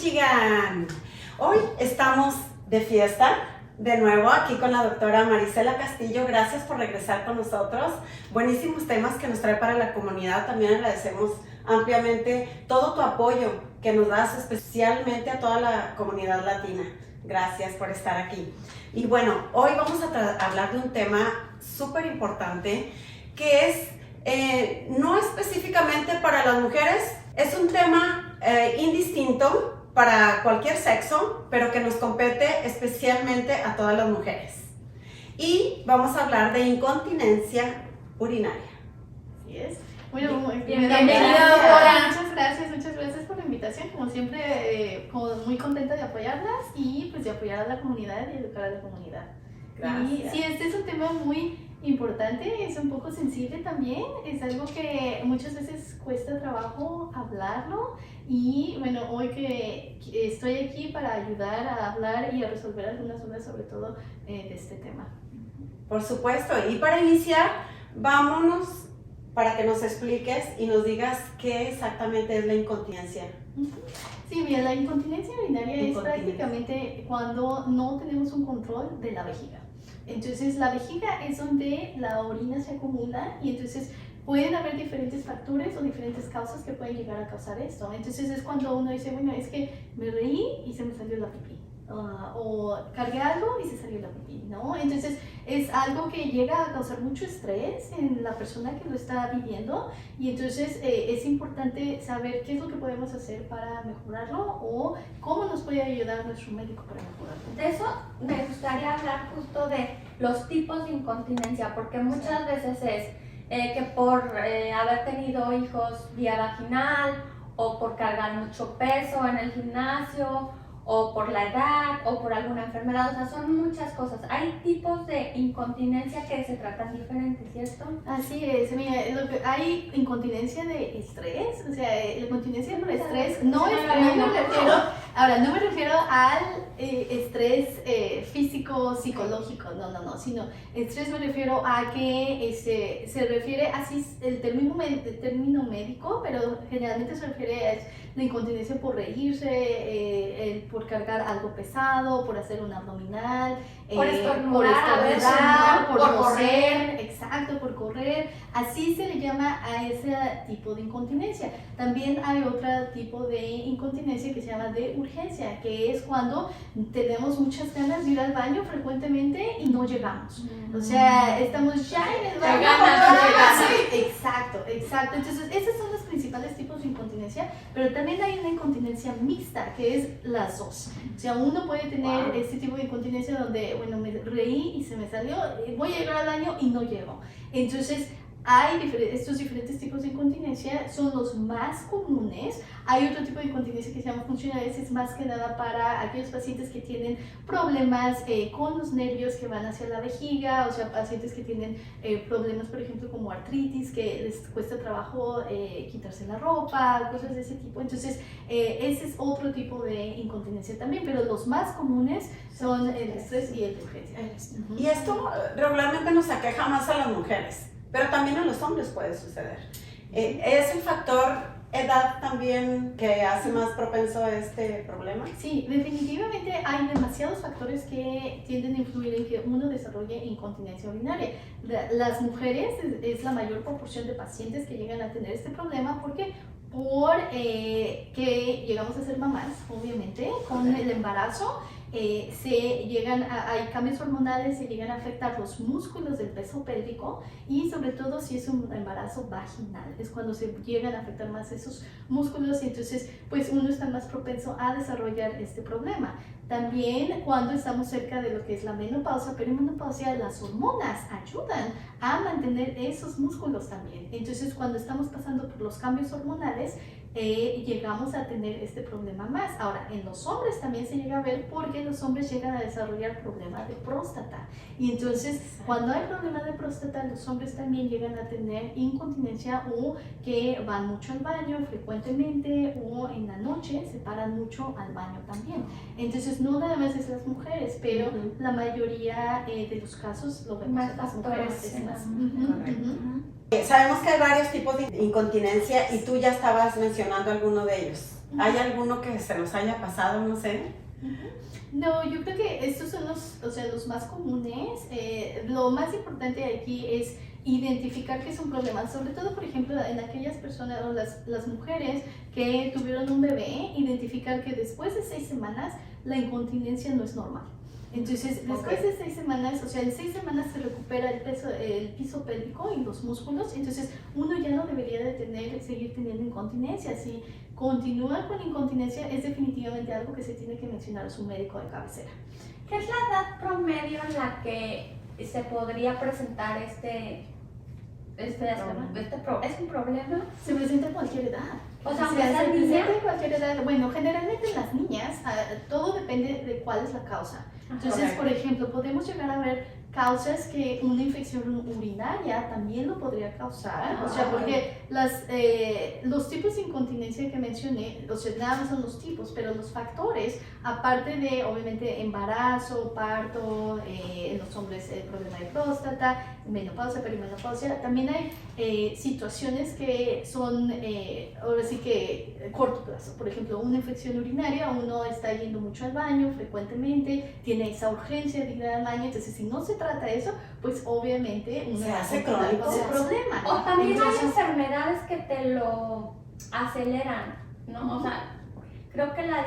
Michigan. Hoy estamos de fiesta, de nuevo aquí con la doctora Marisela Castillo. Gracias por regresar con nosotros. Buenísimos temas que nos trae para la comunidad. También agradecemos ampliamente todo tu apoyo que nos das, especialmente a toda la comunidad latina. Gracias por estar aquí. Y bueno, hoy vamos a hablar de un tema súper importante que es no específicamente para las mujeres, es un tema indistinto para cualquier sexo, pero que nos compete especialmente a todas las mujeres. Y vamos a hablar de incontinencia urinaria. Así es. Bueno, bienvenida, doctora. Muchas gracias por la invitación. Como siempre, como muy contenta de apoyarlas y pues de apoyar a la comunidad y educar a la comunidad. Gracias. Y sí, este es un tema muy importante, es un poco sensible también, es algo que muchas veces cuesta trabajo hablarlo y bueno, hoy que estoy aquí para ayudar a hablar y a resolver algunas dudas sobre todo de este tema. Por supuesto, y para iniciar, vámonos para que nos expliques y nos digas qué exactamente es la incontinencia. Sí, mira, la incontinencia urinaria es prácticamente cuando no tenemos un control de la vejiga. Entonces la vejiga es donde la orina se acumula y entonces pueden haber diferentes factores o diferentes causas que pueden llegar a causar esto. Entonces es cuando uno dice, bueno, es que me reí y se me salió la pipí. O cargué algo y se salió la pipí, ¿no? Entonces es algo que llega a causar mucho estrés en la persona que lo está viviendo y entonces es importante saber qué es lo que podemos hacer para mejorarlo o cómo nos puede ayudar nuestro médico para mejorarlo. De eso me gustaría hablar justo de los tipos de incontinencia, porque muchas veces es que por haber tenido hijos vía vaginal o por cargar mucho peso en el gimnasio o por la edad, o por alguna enfermedad, o sea, son muchas cosas. Hay tipos de incontinencia que se tratan diferentes, ¿cierto? Así es, mira, hay incontinencia de estrés, o sea, la incontinencia por estrés no me refiero al estrés físico, psicológico, no, sino estrés me refiero a que se refiere, así el término médico, pero generalmente se refiere a la incontinencia por reírse, por cargar algo pesado, por hacer un abdominal, por estornudar, por correr, exacto, por correr, así se le llama a ese tipo de incontinencia. También hay otro tipo de incontinencia que se llama de urgencia, que es cuando tenemos muchas ganas de ir al baño frecuentemente y no llegamos. O sea, estamos ya en el baño. Exacto. Entonces, esos son los principales tipos de incontinencia, pero también hay una incontinencia mixta, que es las dos. O sea, uno puede tener este tipo de incontinencia donde, bueno, me reí y se me salió, voy a llegar al baño y no llego. Entonces, estos diferentes tipos de incontinencia son los más comunes. Hay otro tipo de incontinencia que se llama funcionales, es más que nada para aquellos pacientes que tienen problemas con los nervios que van hacia la vejiga, o sea, pacientes que tienen problemas, por ejemplo, como artritis, que les cuesta trabajo quitarse la ropa, cosas de ese tipo. Entonces, ese es otro tipo de incontinencia también, pero los más comunes son el estrés y el de urgencia. Y esto regularmente nos aqueja más a las mujeres, pero también a los hombres puede suceder. ¿Es el factor edad también que hace más propenso a este problema? Sí, definitivamente hay demasiados factores que tienden a influir en que uno desarrolle incontinencia urinaria. Las mujeres es la mayor proporción de pacientes que llegan a tener este problema porque que llegamos a ser mamás, obviamente, con el embarazo. Hay cambios hormonales, se llegan a afectar los músculos del peso pélvico y sobre todo si es un embarazo vaginal, es cuando se llegan a afectar más esos músculos y entonces pues uno está más propenso a desarrollar este problema. También cuando estamos cerca de lo que es la menopausia, perimenopausia, las hormonas ayudan a mantener esos músculos también. Entonces cuando estamos pasando por los cambios hormonales, llegamos a tener este problema más. Ahora, en los hombres también se llega a ver porque los hombres llegan a desarrollar problemas de próstata. Y entonces, cuando hay problemas de próstata, los hombres también llegan a tener incontinencia o que van mucho al baño frecuentemente o en la noche se paran mucho al baño también. Entonces, no nada más es las mujeres, pero la mayoría de los casos lo vemos en las mujeres. Es más. Sabemos que hay varios tipos de incontinencia y tú ya estabas mencionando alguno de ellos. ¿Hay alguno que se nos haya pasado, no sé? No, yo creo que estos son los más comunes. Lo más importante aquí es identificar que es un problema, sobre todo, por ejemplo, en aquellas personas o las mujeres que tuvieron un bebé, identificar que después de 6 semanas la incontinencia no es normal. Entonces, después de 6 semanas, o sea, en 6 semanas se recupera el piso pélvico y los músculos, entonces uno ya no debería de seguir teniendo incontinencia. Si continúa con incontinencia, es definitivamente algo que se tiene que mencionar a su médico de cabecera. ¿Qué es la edad promedio en la que se podría presentar ¿es un problema? Se presenta a cualquier edad. O sea, se presenta a cualquier edad. Bueno, generalmente en las niñas, todo depende de cuál es la causa. Entonces, por ejemplo, podemos llegar a ver causas que una infección urinaria también lo podría causar. O sea, porque los tipos de incontinencia que mencioné, o sea, nada más son los tipos, pero los factores, aparte de, obviamente, embarazo, parto, en los hombres el problema de próstata, menopausia, perimenopausia, también hay situaciones que son, ahora sí que, corto plazo. Por ejemplo, una infección urinaria, uno está yendo mucho al baño frecuentemente, tiene esa urgencia de ir al baño, entonces si no se trata eso, pues obviamente uno se hace crónico ese problema. O también Entonces, hay enfermedades que te lo aceleran, ¿no? O sea, creo que la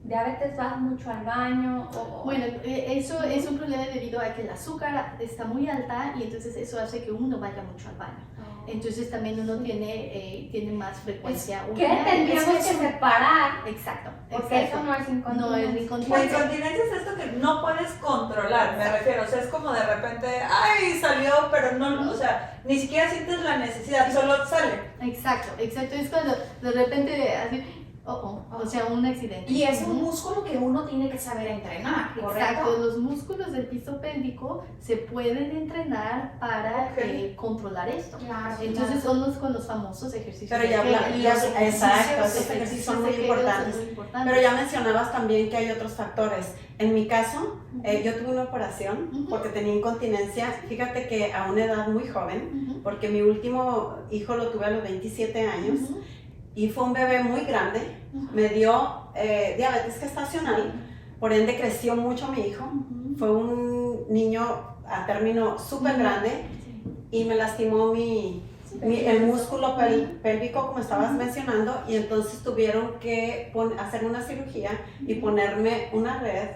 diabetes vas mucho al baño bueno, eso es un problema debido a que el azúcar está muy alta y entonces eso hace que uno vaya mucho al baño. Entonces también uno tiene más frecuencia que tendríamos que separar. Exacto. Porque eso no es incontinencia. No es La incontinencia. incontinencia es esto que no puedes controlar, me refiero. O sea, es como de repente, ¡ay! Salió, pero no, o sea, ni siquiera sientes la necesidad, solo sale. Exacto. Es cuando de repente así, o sea, un accidente. Y es un músculo que uno tiene que saber entrenar, Exacto, ¿correcto? los músculos del piso pélvico se pueden entrenar para controlar esto. Claro, Entonces son con los famosos ejercicios. Pero ya de Kegel, los exacto, esos ejercicios ejercicios son de muy Kegel importantes. son muy importantes. Pero ya mencionabas también que hay otros factores. En mi caso, yo tuve una operación porque tenía incontinencia. Fíjate que a una edad muy joven, porque mi último hijo lo tuve a los 27 años y fue un bebé muy grande. Me dio diabetes gestacional, por ende creció mucho mi hijo. Fue un niño a término súper grande y me lastimó el músculo pélvico, como estabas mencionando, y entonces tuvieron que hacer una cirugía y ponerme una red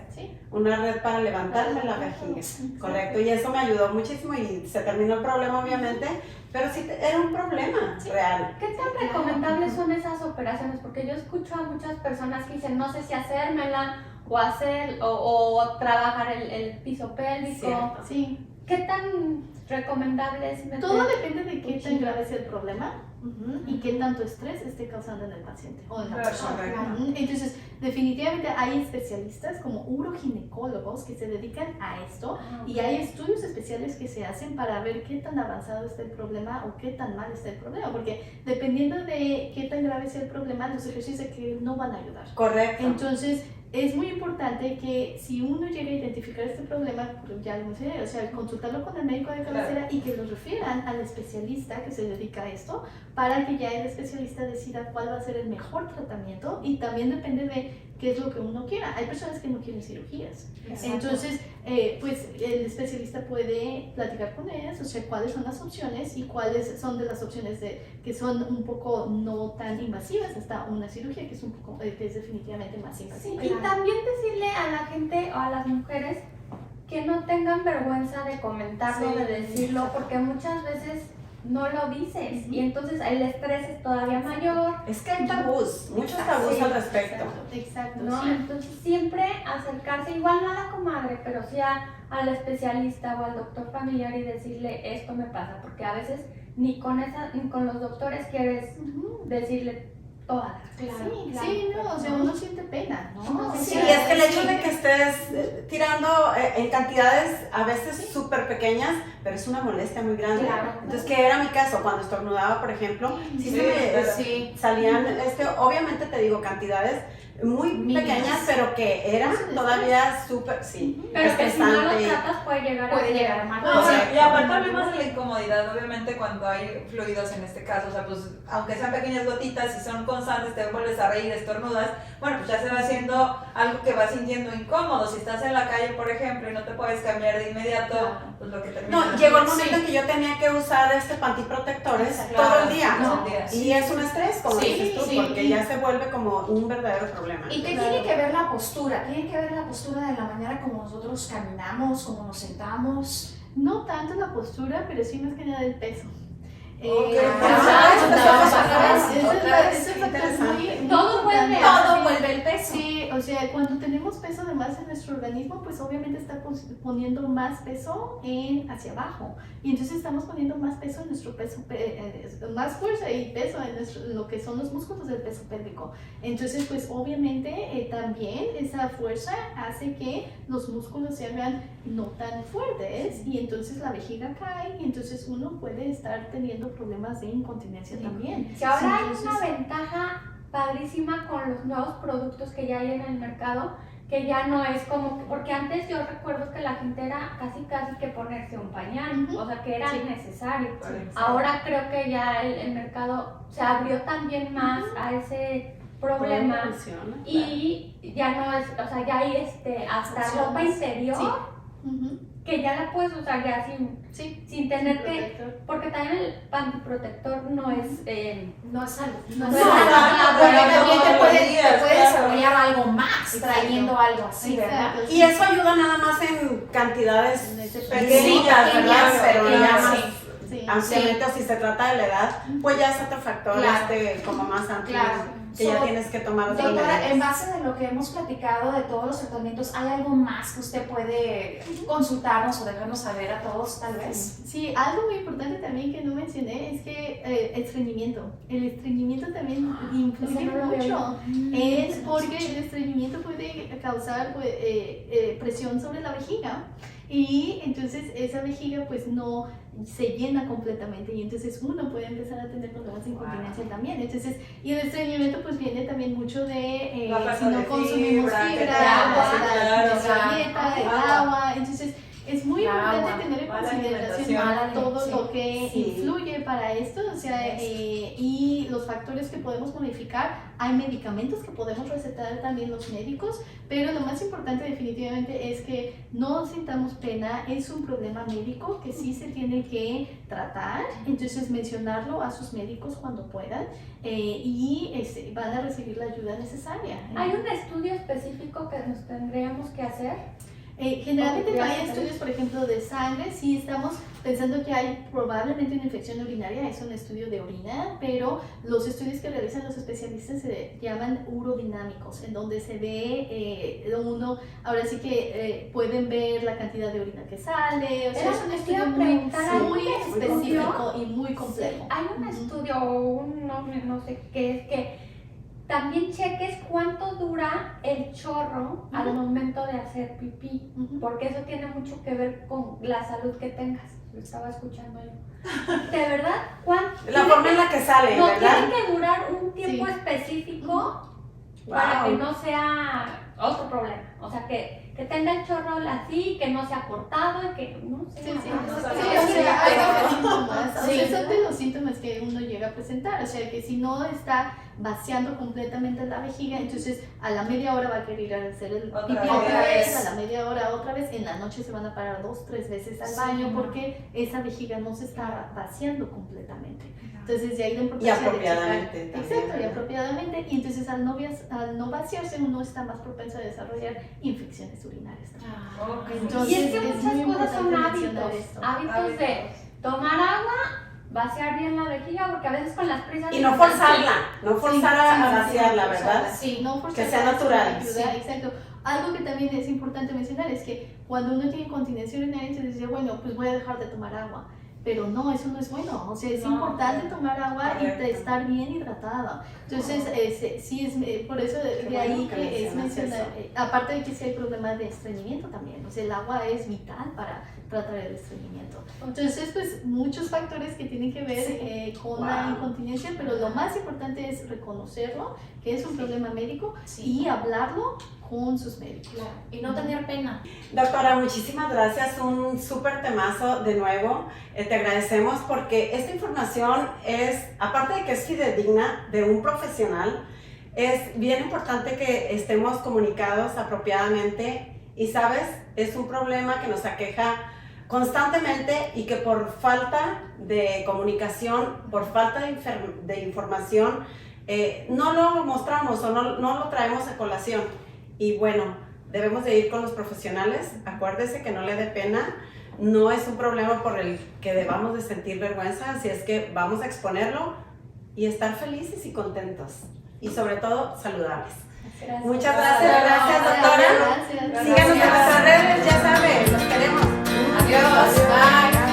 para levantarme la vejiga, correcto, y eso me ayudó muchísimo y se terminó el problema obviamente, pero sí era un problema real. ¿Qué tan recomendables son esas operaciones? Porque yo escucho a muchas personas que dicen, no sé si hacérmela o trabajar el piso pélvico. Cierto. Sí. ¿Qué tan recomendable es meter? Todo depende de qué tan grave sea el problema y qué tanto estrés esté causando en el paciente o en la persona. Entonces, definitivamente hay especialistas como uroginecólogos que se dedican a esto y hay estudios especiales que se hacen para ver qué tan avanzado está el problema o qué tan mal está el problema, porque dependiendo de qué tan grave sea el problema, los ejercicios de que no van a ayudar. Correcto. Entonces, es muy importante que si uno llega a identificar este problema, pues ya lo mencioné, o sea, consultarlo con el médico de cabecera y que lo refieran al especialista que se dedica a esto, para que ya el especialista decida cuál va a ser el mejor tratamiento y también depende de qué es lo que uno quiera. Hay personas que no quieren cirugías. Exacto. Entonces, pues el especialista puede platicar con ellas, o sea, cuáles son las opciones y cuáles son de las opciones que son un poco no tan invasivas, hasta una cirugía que es un poco, que es definitivamente más invasiva. Y también decirle a la gente o a las mujeres que no tengan vergüenza de comentarlo, de decirlo, porque muchas veces no lo dices y entonces el estrés es todavía mayor. Es que hay tabús, muchos tabús al respecto. Exacto, ¿No? sí. Entonces siempre acercarse, igual no a la comadre, pero sí al especialista o al doctor familiar y decirle esto me pasa, porque a veces ni con los doctores quieres decirle toda la Sí, no, o sea, uno siente pena, ¿no? Sí, es que el hecho de que estés tirando en cantidades a veces súper pequeñas, pero es una molestia muy grande. Claro. Entonces, ¿qué era mi caso? Cuando estornudaba, por ejemplo, sí se me claro. Sí. salían, obviamente te digo, cantidades muy Mínimas. pequeñas, pero que eran Estresante. todavía súper, sí, Pero que si no lo estresante. tratas puede llegar Puede ser- llegar a más. No, y aparte hablemos de la incomodidad, obviamente cuando hay fluidos en este caso, o sea, pues aunque sean pequeñas gotitas, si son constantes, te vuelves a reír, estornudas, bueno, pues ya se va haciendo algo que vas sintiendo incómodo. Si estás en la calle, por ejemplo, y no te puedes cambiar de inmediato, pues lo que termina. No, llegó el momento en que yo tenía que usar pantiprotectores Exacto. todo el día. Todo el día. Y es un estrés, como Sí, dices tú, sí. porque ya se vuelve como un verdadero problema. Y te tiene que ver la postura, tiene que ver la postura de la manera como nosotros caminamos, como nos sentamos. No tanto la postura, pero sí más que nada el peso. Ok. Ese factor muy Todo vuelve importante. a- Todo vuelve el peso. Sí, o sea, cuando tenemos peso de más en nuestro organismo, pues obviamente está poniendo más peso hacia abajo. Y entonces estamos poniendo más peso en nuestro peso, más fuerza y peso en lo que son los músculos del peso pélvico. Entonces, pues obviamente también esa fuerza hace que los músculos se hagan no tan fuertes y entonces la vejiga cae y entonces uno puede estar teniendo problemas de incontinencia también. Si ahora Sí, hay entonces- una ventaja padrísima con los nuevos productos que ya hay en el mercado, que ya no es como, porque antes yo recuerdo que la gente era casi que ponerse un pañal, Ujú. o sea que era Sí. necesario. Sí. Ahora creo que ya el mercado se abrió también más a ese problema Funciona, y ya no es, o sea, ya hay hasta ropa Opciones. interior Ujú. que ya la puedes usar ya Sí, sin tener que, protector. porque también el pantiprotector no es... No es algo. No, No, es no, algo. porque también todos te los puede, días, te puede claro. desarrollar algo más, Exacto. trayendo algo así, ¿verdad? Exacto, Y eso ayuda nada más en cantidades En ese pequeñas, Sí, ¿verdad? pequeñas, Pero ya pequeñas, más sí. Sí. ampliamente, o si se trata de la edad, pues ya es otro factor Claro. como más amplio, Claro. que ya So, tienes que tomar otras Doctora, en medidas. base de lo que hemos platicado de todos los tratamientos, ¿hay algo más que usted puede consultarnos o dejarnos saber a todos, tal vez? Sí, algo muy importante también que no mencioné es que estreñimiento. El estreñimiento también influye Ese no lo mucho. veo. Es porque el estreñimiento puede causar presión sobre la vejiga y entonces esa vejiga pues no se llena completamente y entonces uno puede empezar a tener problemas de incontinencia también. Entonces, y el estreñimiento pues viene también mucho de La falta si no de consumimos fibra, fibra, que te agua, nuestra sí, dieta, el agua. agua. Entonces, es muy El importante agua, tener en mala consideración alimentación. todo Sí, lo que sí. influye para esto, o sea, y los factores que podemos modificar. Hay medicamentos que podemos recetar también los médicos, pero lo más importante definitivamente es que no sintamos pena, es un problema médico que sí se tiene que tratar, entonces mencionarlo a sus médicos cuando puedan y van a recibir la ayuda necesaria. ¿Hay un estudio específico que nos tendríamos que hacer? Generalmente no hay Ok, estudios, por ejemplo, de sangre. Sí estamos pensando que hay probablemente una infección urinaria, es un estudio de orina, pero los estudios que realizan los especialistas se llaman urodinámicos, en donde se ve ahora sí que pueden ver la cantidad de orina que sale, o sea, es un Te estudio iba a muy, preguntar, ¿hay muy un específico y muy complejo. Hay un estudio o un no sé qué es que también cheques cuánto dura el chorro al Ujú. momento de hacer pipí, Ujú. porque eso tiene mucho que ver con la salud que tengas. Lo estaba escuchando yo. ¿De verdad? ¿Cuánto? La forma en la que sale, No, ¿verdad? tiene que durar un tiempo Sí. específico para Wow. que no sea otro problema. O sea, que tenga el chorro así, que no sea cortado y que no sea... Sí, sí, no sí, sabía. o sea, hay varios síntomas. O Sí. sea, son de los síntomas que uno llega a presentar. O sea, que si no está vaciando completamente la vejiga, entonces a la media hora va a querer ir a hacer el Otra pipí vez. otra vez, a la media hora otra vez, en la noche se van a parar 2-3 veces al Sí. baño porque esa vejiga no se está vaciando completamente. Entonces de ahí la Y importancia de apropiadamente checar. también, Exacto, y ¿verdad? apropiadamente. Y entonces al no vaciarse uno está más propenso a desarrollar infecciones urinarias también. Ok. Entonces, Y es que es muchas muy cosas son importante mencionar hábitos. esto. Hábitos de tomar agua, vaciar bien la vejiga, porque a veces con las prisas... Y no forzarla, no forzar a Sí, vaciarla, sí, ¿verdad? Sí, no forzar Que sea la natural. ayuda, Sí. exacto. Algo que también es importante mencionar es que cuando uno tiene continencia urinaria, entonces dice, bueno, pues voy a dejar de tomar agua. pero no, eso no es bueno. O sea, es No, importante tomar agua y correcto. estar bien hidratada. Entonces, sí, es por eso de Qué ahí bueno que que es mencionas mencionar, eso. aparte de que sí hay problemas de estreñimiento también. O sea, el agua es vital para tratar el estreñimiento. Entonces, pues muchos factores que tienen que ver con la Wow. incontinencia, pero lo más importante es reconocerlo, que es un problema médico, Sí. y hablarlo con sus médicos. Claro. Y no tener pena. Doctora, muchísimas gracias, un súper temazo de nuevo. Te agradecemos porque esta información es, aparte de que es fidedigna de un profesional, es bien importante que estemos comunicados apropiadamente y, ¿sabes? Es un problema que nos aqueja constantemente y que por falta de comunicación, por falta de información, no lo mostramos o no lo traemos a colación. Y bueno, debemos de ir con los profesionales. Acuérdese que no le dé pena. No es un problema por el que debamos de sentir vergüenza, así es que vamos a exponerlo y estar felices y contentos. Y sobre todo, saludables. Gracias. Muchas gracias, doctora. Gracias. Síganos en nuestras redes, ya saben, los queremos. Adiós. Bye.